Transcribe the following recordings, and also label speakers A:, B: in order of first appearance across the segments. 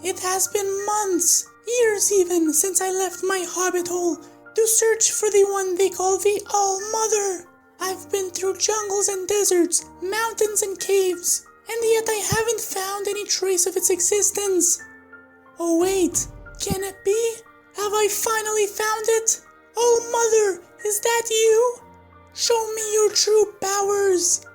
A: It has been months, years even, since I left my hobbit hole to search for the one they call the All-Mother. I've been through jungles and deserts, mountains and caves, and yet I haven't found any trace of its existence. Oh wait, can it be? Have I finally found it? All-Mother, is that you? Show me your true powers.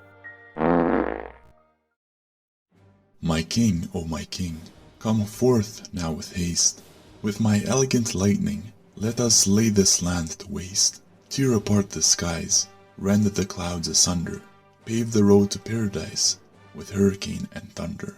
B: My king, O my king, come forth now with haste. With my elegant lightning, let us lay this land to waste. Tear apart the skies, rend the clouds asunder, pave the road to paradise with hurricane and thunder.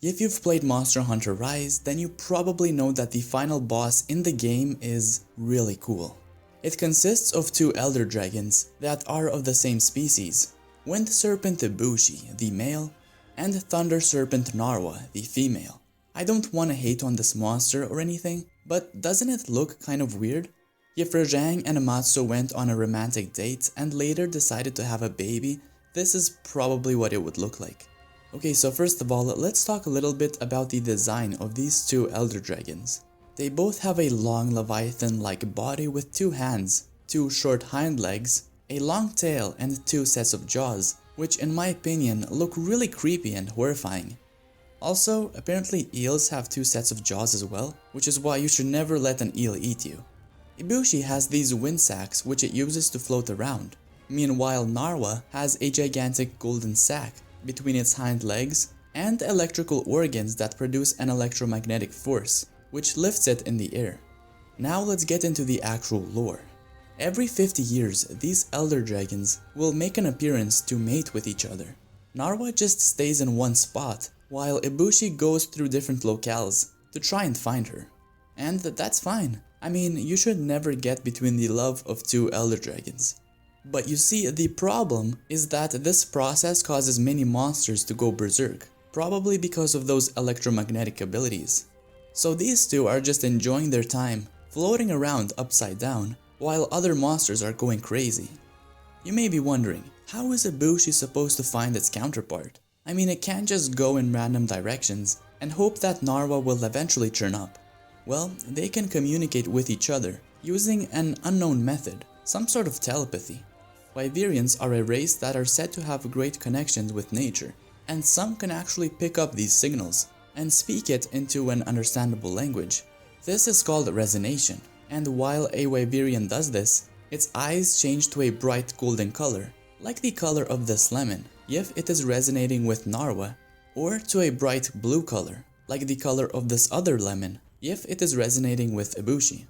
A: If you've played Monster Hunter Rise, then you probably know that the final boss in the game is really cool. It consists of two elder dragons that are of the same species, Wind Serpent Ibushi, the male, and Thunder Serpent Narwa, the female. I don't want to hate on this monster or anything, but doesn't it look kind of weird? If Rajang and Amatsu went on a romantic date and later decided to have a baby, this is probably what it would look like. Okay, so first of all, let's talk a little bit about the design of these two elder dragons. They both have a long leviathan-like body with two hands, two short hind legs, a long tail, and two sets of jaws, which in my opinion look really creepy and horrifying. Also, apparently eels have two sets of jaws as well, which is why you should never let an eel eat you. Ibushi has these wind sacs which it uses to float around. Meanwhile, Narwa has a gigantic golden sac between its hind legs and electrical organs that produce an electromagnetic force, which lifts it in the air. Now let's get into the actual lore. Every 50 years, these elder dragons will make an appearance to mate with each other. Narwa just stays in one spot, while Ibushi goes through different locales to try and find her. And that's fine. I mean, you should never get between the love of two elder dragons. But you see, the problem is that this process causes many monsters to go berserk, probably because of those electromagnetic abilities. So these two are just enjoying their time, floating around upside down, while other monsters are going crazy. You may be wondering, how is Ibushi supposed to find its counterpart? I mean, it can't just go in random directions and hope that Narwa will eventually turn up. Well, they can communicate with each other using an unknown method, some sort of telepathy. Wyverians are a race that are said to have great connections with nature, and some can actually pick up these signals and speak it into an understandable language. This is called resonation, and while a Wyverian does this, its eyes change to a bright golden color, like the color of this lemon, if it is resonating with Narwa, or to a bright blue color, like the color of this other lemon, if it is resonating with Ibushi.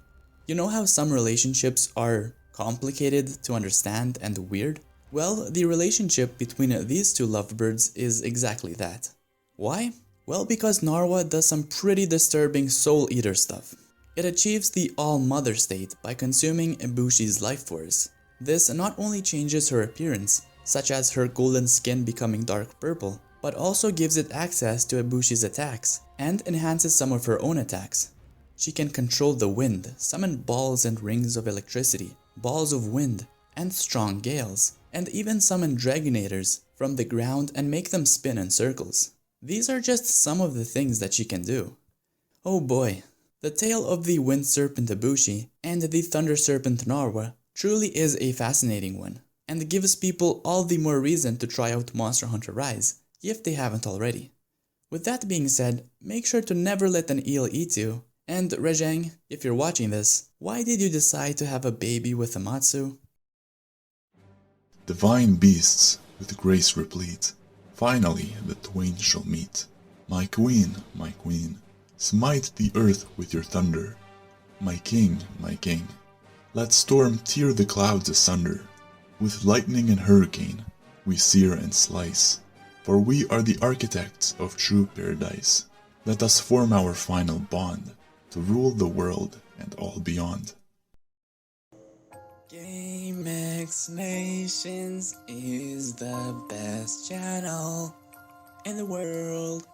A: You know how some relationships are complicated to understand and weird? Well, the relationship between these two lovebirds is exactly that. Why? Well, because Narwa does some pretty disturbing soul eater stuff. It achieves the all-mother state by consuming Ibushi's life force. This not only changes her appearance, such as her golden skin becoming dark purple, but also gives it access to Ibushi's attacks and enhances some of her own attacks. She can control the wind, summon balls and rings of electricity, balls of wind, and strong gales, and even summon dragonators from the ground and make them spin in circles. These are just some of the things that she can do. Oh boy, the tale of the Wind Serpent Ibushi and the Thunder Serpent Narwa truly is a fascinating one, and gives people all the more reason to try out Monster Hunter Rise, if they haven't already. With that being said, make sure to never let an eel eat you. And Rajang, if you're watching this, why did you decide to have a baby with Amatsu?
B: Divine beasts with grace replete, finally the twain shall meet. My queen, smite the earth with your thunder. My king, let storm tear the clouds asunder. With lightning and hurricane we sear and slice, for we are the architects of true paradise. Let us form our final bond, to rule the world and all beyond.
A: GameXNations is the best channel in the world.